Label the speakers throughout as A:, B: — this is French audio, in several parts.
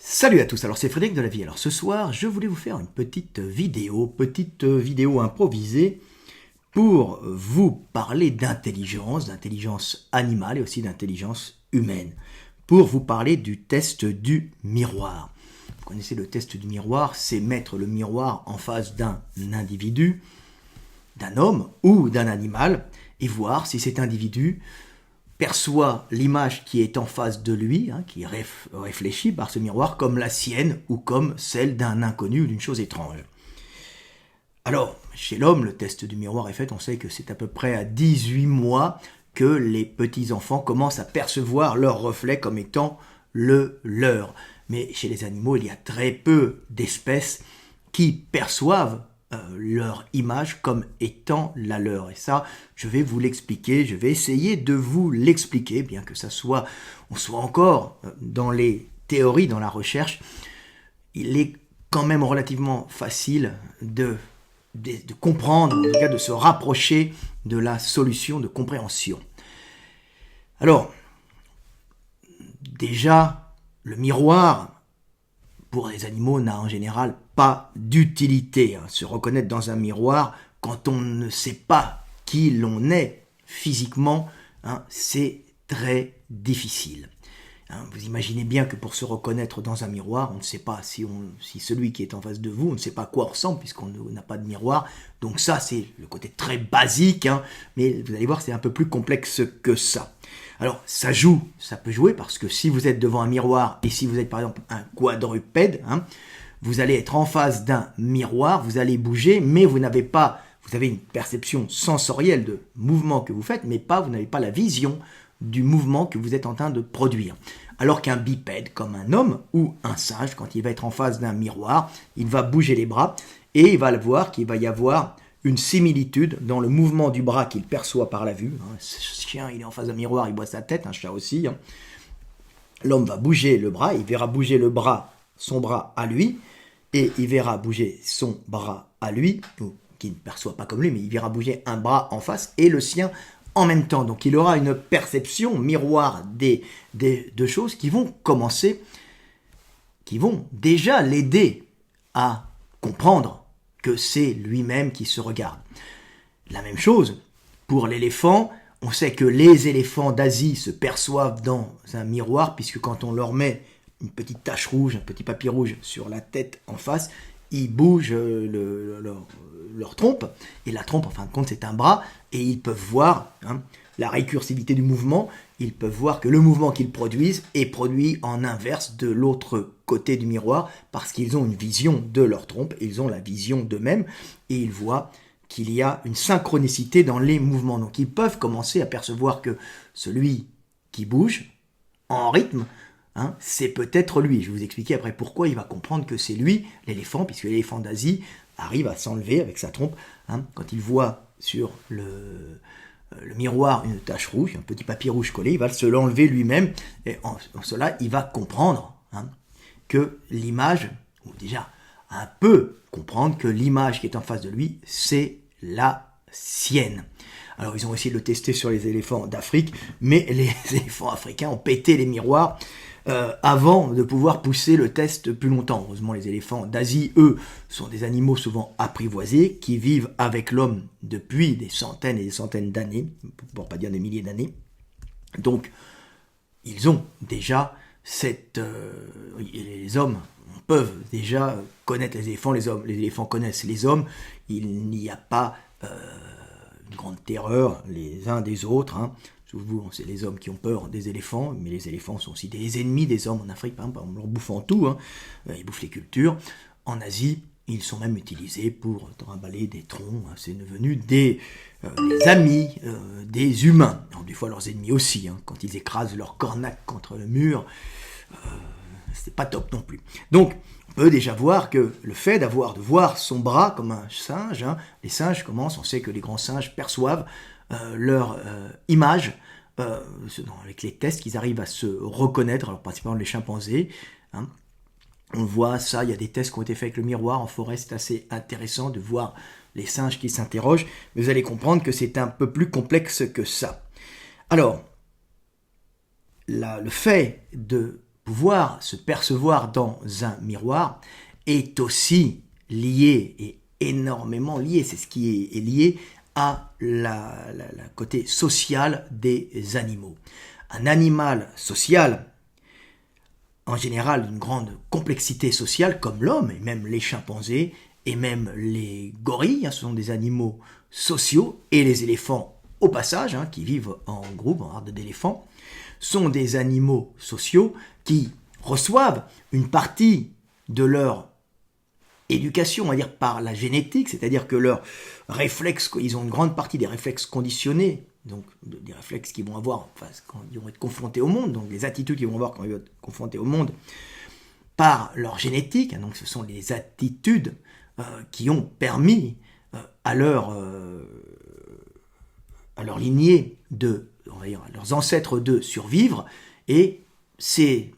A: Salut à tous, alors c'est Frédéric de la Vie. Alors ce soir, je voulais vous faire une petite vidéo improvisée pour vous parler d'intelligence animale et aussi d'intelligence humaine. Pour vous parler du test du miroir. Vous connaissez le test du miroir, c'est mettre le miroir en face d'un individu, d'un homme ou d'un animal et voir si cet individu perçoit l'image qui est en face de lui, qui est réfléchie par ce miroir, comme la sienne ou comme celle d'un inconnu ou d'une chose étrange. Alors, chez l'homme, le test du miroir est fait, on sait que c'est à peu près à 18 mois que les petits-enfants commencent à percevoir leur reflet comme étant le leur. Mais chez les animaux, il y a très peu d'espèces qui perçoivent leur image comme étant la leur. Et ça, je vais vous l'expliquer, je vais essayer de vous l'expliquer, bien que on soit encore dans les théories, dans la recherche. Il est quand même relativement facile de comprendre, en tout cas de se rapprocher de la solution de compréhension. Alors, déjà, le miroir, pour les animaux, n'a en général pas d'utilité. Se reconnaître dans un miroir, quand on ne sait pas qui l'on est physiquement, c'est très difficile. Vous imaginez bien que pour se reconnaître dans un miroir, on ne sait pas si celui qui est en face de vous, on ne sait pas à quoi on ressemble puisqu'on n'a pas de miroir. Donc ça, c'est le côté très basique, mais vous allez voir, c'est un peu plus complexe que ça. Alors, ça peut jouer parce que si vous êtes devant un miroir et si vous êtes par exemple un quadrupède, vous allez être en face d'un miroir, vous allez bouger, mais vous avez une perception sensorielle de mouvement que vous faites, mais vous n'avez pas la vision du mouvement que vous êtes en train de produire. Alors qu'un bipède, comme un homme ou un singe, quand il va être en face d'un miroir, il va bouger les bras et il va voir qu'il va y avoir une similitude dans le mouvement du bras qu'il perçoit par la vue. Ce chien, il est en face d'un miroir, il voit sa tête, un chat aussi. L'homme va bouger le bras, il verra bouger son bras à lui, et il verra bouger son bras à lui, qui ne perçoit pas comme lui, mais il verra bouger un bras en face et le sien en même temps. Donc il aura une perception miroir des deux choses qui vont déjà l'aider à comprendre que c'est lui-même qui se regarde. La même chose pour l'éléphant. On sait que les éléphants d'Asie se perçoivent dans un miroir, puisque quand on leur met une petite tache rouge, un petit papier rouge sur la tête en face, ils bougent leur trompe, et la trompe, en fin de compte, c'est un bras, et ils peuvent voir la récursivité du mouvement, ils peuvent voir que le mouvement qu'ils produisent est produit en inverse de l'autre côté du miroir, parce qu'ils ont une vision de leur trompe, ils ont la vision d'eux-mêmes, et ils voient qu'il y a une synchronicité dans les mouvements. Donc ils peuvent commencer à percevoir que celui qui bouge en rythme, c'est peut-être lui. Je vais vous expliquer après pourquoi il va comprendre que c'est lui, l'éléphant, puisque l'éléphant d'Asie arrive à s'enlever avec sa trompe. Quand il voit sur le miroir une tache rouge, un petit papier rouge collé, il va se l'enlever lui-même, et en cela, il va comprendre que l'image, ou déjà un peu comprendre que l'image qui est en face de lui, c'est la sienne. Alors ils ont essayé de le tester sur les éléphants d'Afrique, mais les éléphants africains ont pété les miroirs avant de pouvoir pousser le test plus longtemps. Heureusement, les éléphants d'Asie, eux, sont des animaux souvent apprivoisés, qui vivent avec l'homme depuis des centaines et des centaines d'années, pour ne pas dire des milliers d'années. Donc, ils ont déjà les hommes peuvent déjà connaître les éléphants, les éléphants connaissent les hommes, il n'y a pas une grande terreur les uns des autres. Souvent, c'est les hommes qui ont peur des éléphants, mais les éléphants sont aussi des ennemis des hommes en Afrique, par exemple, en leur bouffant tout, ils bouffent les cultures. En Asie, ils sont même utilisés pour trimballer des troncs, c'est devenu des amis des humains. Alors, des fois, leurs ennemis aussi, quand ils écrasent leur cornac contre le mur, c'est pas top non plus. Donc, on peut déjà voir que le fait de voir son bras comme un singe, les singes commencent, on sait que les grands singes perçoivent leur image avec les tests qu'ils arrivent à se reconnaître, alors principalement les chimpanzés. On voit ça, il y a des tests qui ont été faits avec le miroir en forêt, c'est assez intéressant de voir les singes qui s'interrogent, mais vous allez comprendre que c'est un peu plus complexe que ça. Alors, le fait de pouvoir se percevoir dans un miroir est aussi lié, et énormément lié, c'est ce qui est lié à la côté social des animaux. Un animal social, en général d'une grande complexité sociale, comme l'homme, et même les chimpanzés, et même les gorilles, ce sont des animaux sociaux, et les éléphants au passage, qui vivent en groupe, en horde d'éléphants, sont des animaux sociaux qui reçoivent une partie de leur éducation, on va dire par la génétique, c'est-à-dire que leurs réflexes, ils ont une grande partie des réflexes conditionnés, donc des réflexes qu'ils vont avoir quand ils vont être confrontés au monde, donc les attitudes qu'ils vont avoir quand ils vont être confrontés au monde, par leur génétique, donc ce sont les attitudes qui ont permis à leur lignée on va dire, à leurs ancêtres de survivre, et ces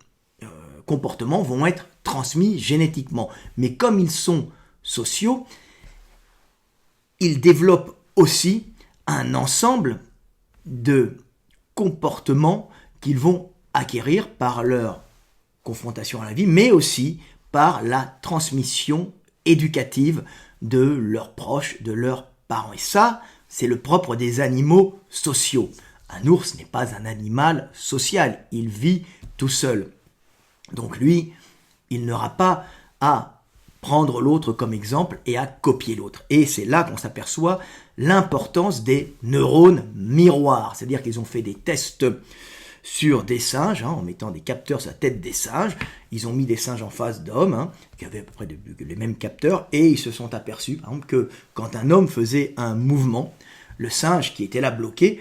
A: comportements vont être transmis génétiquement. Mais comme ils sont sociaux, ils développent aussi un ensemble de comportements qu'ils vont acquérir par leur confrontation à la vie, mais aussi par la transmission éducative de leurs proches, de leurs parents. Et ça, c'est le propre des animaux sociaux. Un ours n'est pas un animal social, il vit tout seul. Donc lui, il n'aura pas à prendre l'autre comme exemple et à copier l'autre. Et c'est là qu'on s'aperçoit l'importance des neurones miroirs. C'est-à-dire qu'ils ont fait des tests sur des singes, en mettant des capteurs sur la tête des singes. Ils ont mis des singes en face d'hommes, qui avaient à peu près les mêmes capteurs, et ils se sont aperçus, par exemple, que quand un homme faisait un mouvement, le singe qui était là bloqué,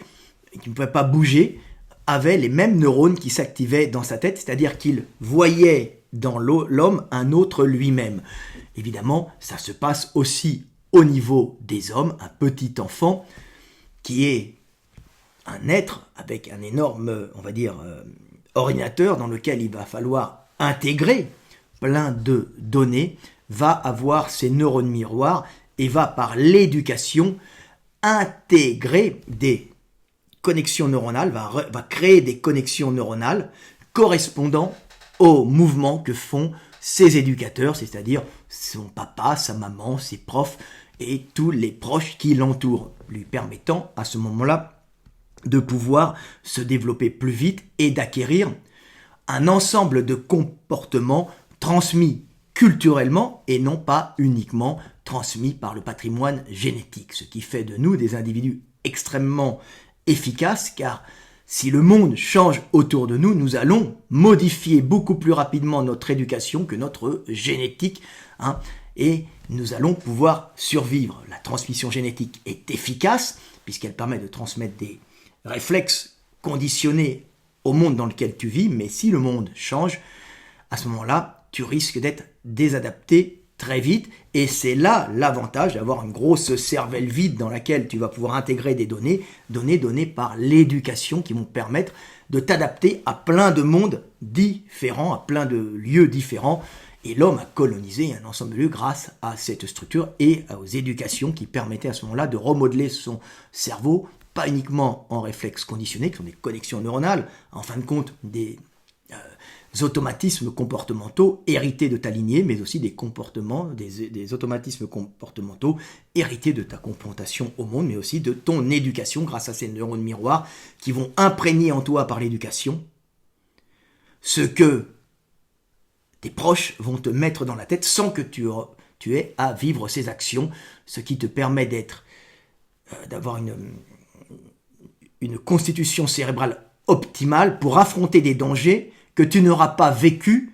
A: qui ne pouvait pas bouger, avait les mêmes neurones qui s'activaient dans sa tête, c'est-à-dire qu'il voyait dans l'homme un autre lui-même. Évidemment, ça se passe aussi au niveau des hommes, un petit enfant qui est un être avec un énorme, on va dire, ordinateur dans lequel il va falloir intégrer plein de données, va avoir ses neurones miroirs et va par l'éducation intégrer des connexions neuronales, va créer des connexions neuronales correspondant aux mouvements que font ses éducateurs, c'est-à-dire son papa, sa maman, ses profs et tous les proches qui l'entourent, lui permettant à ce moment-là de pouvoir se développer plus vite et d'acquérir un ensemble de comportements transmis culturellement et non pas uniquement transmis par le patrimoine génétique, ce qui fait de nous des individus extrêmement efficaces, car si le monde change autour de nous, nous allons modifier beaucoup plus rapidement notre éducation que notre génétique, et nous allons pouvoir survivre. La transmission génétique est efficace, puisqu'elle permet de transmettre des réflexes conditionnés au monde dans lequel tu vis, mais si le monde change, à ce moment-là, tu risques d'être désadapté très vite, et c'est là l'avantage d'avoir une grosse cervelle vide dans laquelle tu vas pouvoir intégrer des données données par l'éducation qui vont te permettre de t'adapter à plein de mondes différents, à plein de lieux différents, et l'homme a colonisé un ensemble de lieux grâce à cette structure et aux éducations qui permettaient à ce moment-là de remodeler son cerveau, pas uniquement en réflexes conditionnés, qui sont des connexions neuronales, en fin de compte des automatismes comportementaux hérités de ta lignée, mais aussi des comportements, des automatismes comportementaux hérités de ta confrontation au monde, mais aussi de ton éducation grâce à ces neurones miroirs qui vont imprégner en toi par l'éducation ce que tes proches vont te mettre dans la tête sans que tu aies à vivre ces actions, ce qui te permet d'avoir une constitution cérébrale optimale pour affronter des dangers que tu n'auras pas vécu,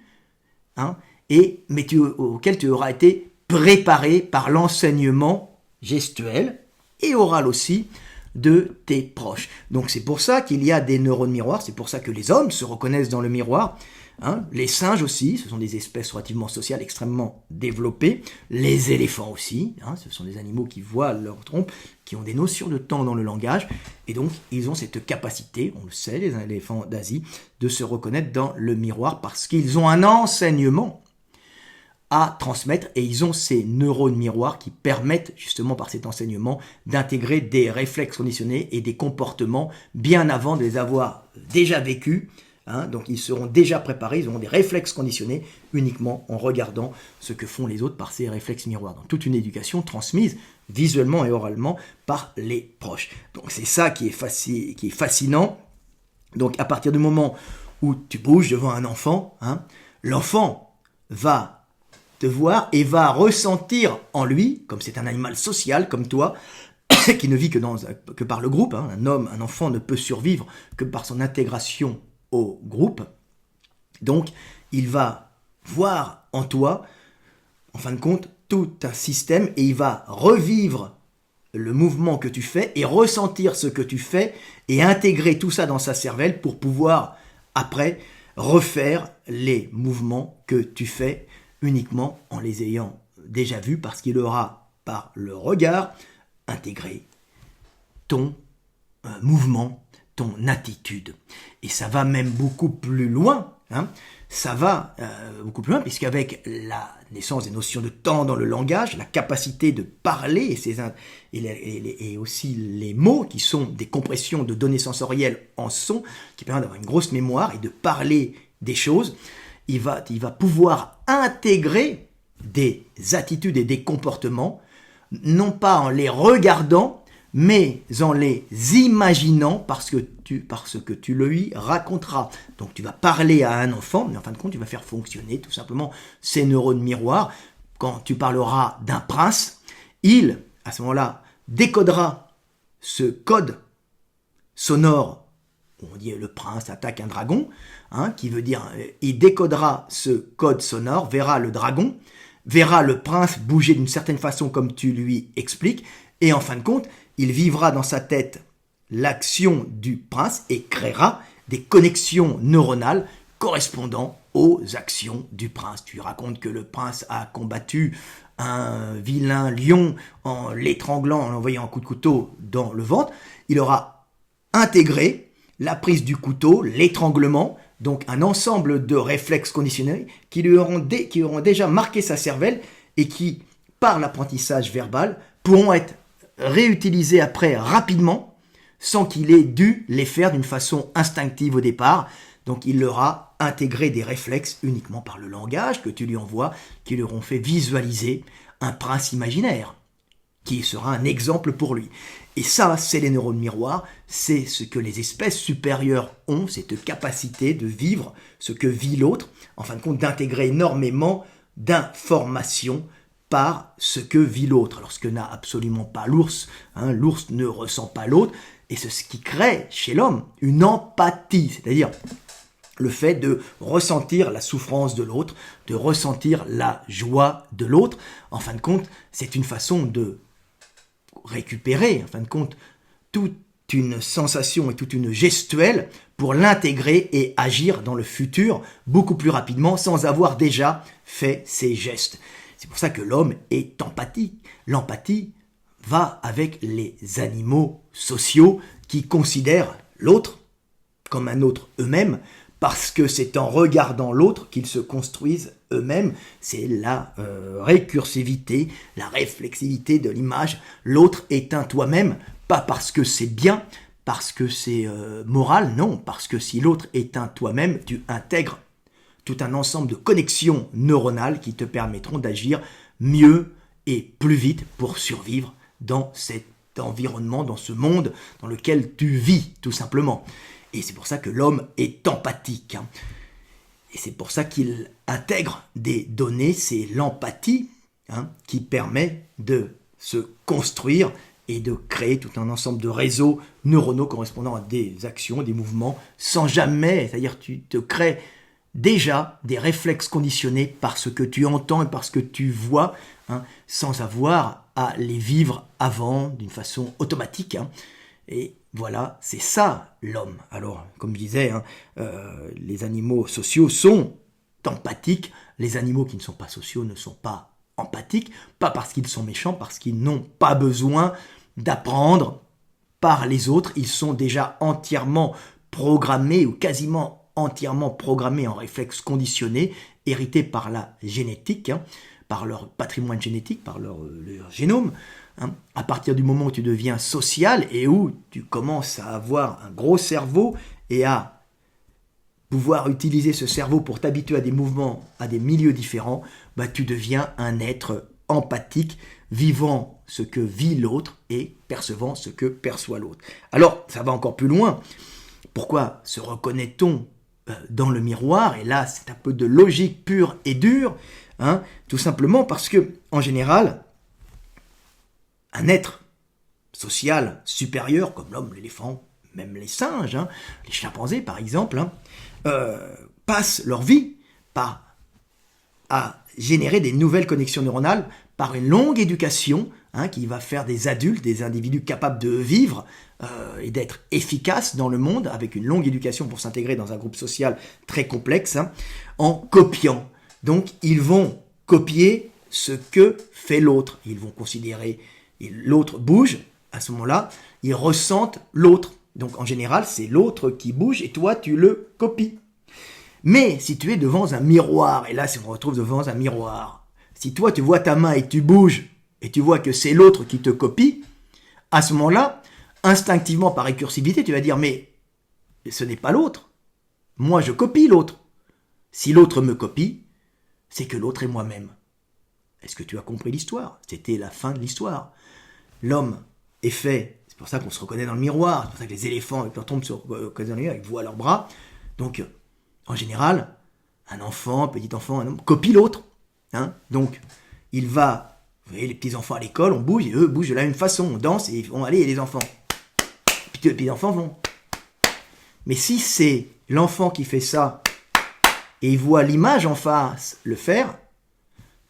A: mais auquel tu auras été préparé par l'enseignement gestuel et oral aussi de tes proches. Donc c'est pour ça qu'il y a des neurones miroirs, c'est pour ça que les hommes se reconnaissent dans le miroir, les singes aussi, ce sont des espèces relativement sociales extrêmément développées, les éléphants aussi, ce sont des animaux qui voient leur trompe, qui ont des notions de temps dans le langage, et donc ils ont cette capacité, on le sait, les éléphants d'Asie, de se reconnaître dans le miroir parce qu'ils ont un enseignement à transmettre, et ils ont ces neurones miroirs qui permettent justement par cet enseignement d'intégrer des réflexes conditionnés et des comportements bien avant de les avoir déjà vécus Donc ils seront déjà préparés, ils auront des réflexes conditionnés uniquement en regardant ce que font les autres par ces réflexes miroirs. Donc toute une éducation transmise visuellement et oralement par les proches. Donc c'est ça qui est fascinant. Donc à partir du moment où tu bouges devant un enfant, l'enfant va te voir et va ressentir en lui, comme c'est un animal social comme toi, qui ne vit que par le groupe. Un enfant ne peut survivre que par son intégration au groupe. Donc, il va voir en toi, en fin de compte, tout un système et il va revivre le mouvement que tu fais et ressentir ce que tu fais et intégrer tout ça dans sa cervelle pour pouvoir, après, refaire les mouvements que tu fais uniquement en les ayant déjà vus parce qu'il aura, par le regard, intégré ton mouvement, ton attitude. Et ça va même beaucoup plus loin. Ça va beaucoup plus loin, puisqu'avec la naissance des notions de temps dans le langage, la capacité de parler et aussi les mots qui sont des compressions de données sensorielles en son, qui permettent d'avoir une grosse mémoire et de parler des choses, il va pouvoir intégrer des attitudes et des comportements, non pas en les regardant, mais en les imaginant parce que tu lui raconteras. Donc tu vas parler à un enfant, mais en fin de compte, tu vas faire fonctionner tout simplement ces neurones miroirs. Quand tu parleras d'un prince, il, à ce moment-là, décodera ce code sonore, on dit le prince attaque un dragon, qui veut dire, il décodera ce code sonore, verra le dragon, verra le prince bouger d'une certaine façon comme tu lui expliques, et en fin de compte, il vivra dans sa tête l'action du prince et créera des connexions neuronales correspondant aux actions du prince. Tu racontes que le prince a combattu un vilain lion en l'étranglant, en envoyant un coup de couteau dans le ventre. Il aura intégré la prise du couteau, l'étranglement, donc un ensemble de réflexes conditionnés qui lui auront déjà marqué sa cervelle et qui, par l'apprentissage verbal, pourront être réutilisés après rapidement sans qu'il ait dû les faire d'une façon instinctive au départ. Donc il leur a intégré des réflexes uniquement par le langage que tu lui envoies, qui leur ont fait visualiser un prince imaginaire, qui sera un exemple pour lui. Et ça, c'est les neurones miroirs, c'est ce que les espèces supérieures ont, cette capacité de vivre ce que vit l'autre, en fin de compte d'intégrer énormément d'informations par ce que vit l'autre. Alors ce que n'a absolument pas l'ours, l'ours ne ressent pas l'autre, et c'est ce qui crée chez l'homme une empathie, c'est-à-dire le fait de ressentir la souffrance de l'autre, de ressentir la joie de l'autre. En fin de compte, c'est une façon de récupérer, en fin de compte, toute une sensation et toute une gestuelle pour l'intégrer et agir dans le futur beaucoup plus rapidement sans avoir déjà fait ces gestes. C'est pour ça que l'homme est empathique. L'empathie va avec les animaux sociaux qui considèrent l'autre comme un autre eux-mêmes, parce que c'est en regardant l'autre qu'ils se construisent eux-mêmes. C'est la récursivité, la réflexivité de l'image. L'autre est un toi-même, pas parce que c'est bien, parce que c'est moral, non, parce que si l'autre est un toi-même, tu intègres tout un ensemble de connexions neuronales qui te permettront d'agir mieux et plus vite pour survivre dans cet environnement, dans ce monde dans lequel tu vis, tout simplement. Et c'est pour ça que l'homme est empathique. Et c'est pour ça qu'il intègre des données, c'est l'empathie qui permet de se construire et de créer tout un ensemble de réseaux neuronaux correspondant à des actions, des mouvements, sans jamais, c'est-à-dire tu te crées déjà des réflexes conditionnés par ce que tu entends et par ce que tu vois, sans avoir à les vivre avant d'une façon automatique. Et voilà, c'est ça l'homme. Alors, comme je disais, les animaux sociaux sont empathiques, les animaux qui ne sont pas sociaux ne sont pas empathiques, pas parce qu'ils sont méchants, parce qu'ils n'ont pas besoin d'apprendre par les autres, ils sont déjà entièrement programmés ou quasiment entièrement programmés en réflexes conditionnés, hérités par la génétique, par leur patrimoine génétique, par leur génome. À partir du moment où tu deviens social et où tu commences à avoir un gros cerveau et à pouvoir utiliser ce cerveau pour t'habituer à des mouvements, à des milieux différents, tu deviens un être empathique, vivant ce que vit l'autre et percevant ce que perçoit l'autre. Alors, ça va encore plus loin. Pourquoi se reconnaît-on dans le miroir? Et là, c'est un peu de logique pure et dure, tout simplement parce que, en général, un être social supérieur, comme l'homme, l'éléphant, même les singes, les chimpanzés par exemple, passent leur vie à générer des nouvelles connexions neuronales par une longue éducation qui va faire des adultes, des individus capables de vivre et d'être efficaces dans le monde, avec une longue éducation pour s'intégrer dans un groupe social très complexe, en copiant. Donc ils vont copier ce que fait l'autre. Ils vont considérer, l'autre bouge, à ce moment-là, ils ressentent l'autre. Donc en général, c'est l'autre qui bouge et toi, tu le copies. Mais si tu es devant un miroir, et là, si on se retrouve devant un miroir, si toi, tu vois ta main et tu bouges, et tu vois que c'est l'autre qui te copie, à ce moment-là, instinctivement, par récursivité, tu vas dire, mais ce n'est pas l'autre. Moi, je copie l'autre. Si l'autre me copie, c'est que l'autre est moi-même. Est-ce que tu as compris l'histoire? C'était la fin de l'histoire. L'homme est fait, c'est pour ça qu'on se reconnaît dans le miroir, c'est pour ça que les éléphants, avec leur trompe, se reconnaissent dans le miroir, ils voient leurs bras. Donc, en général, un enfant, un petit enfant, un homme, copie l'autre. Donc, il va, vous voyez, les petits enfants à l'école, on bouge, et eux bougent de la même façon, on danse, et ils vont aller, et les enfants. Puis les petits enfants vont. Mais si c'est l'enfant qui fait ça, et il voit l'image en face le faire,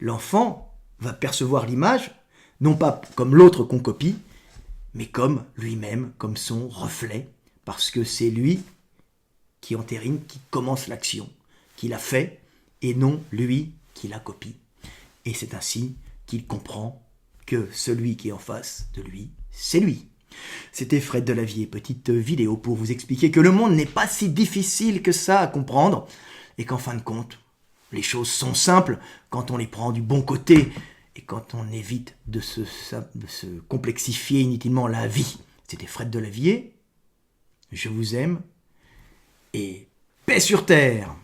A: l'enfant va percevoir l'image, non pas comme l'autre qu'on copie, mais comme lui-même, comme son reflet, parce que c'est lui qui entérine, qui commence l'action, qui l'a fait, et non lui qui la copie. Et c'est ainsi qu'il comprend que celui qui est en face de lui, c'est lui. C'était Fred Delavier, petite vidéo pour vous expliquer que le monde n'est pas si difficile que ça à comprendre, et qu'en fin de compte, les choses sont simples quand on les prend du bon côté, et quand on évite de se complexifier inutilement la vie. C'était Fred Delavier, je vous aime, et paix sur terre!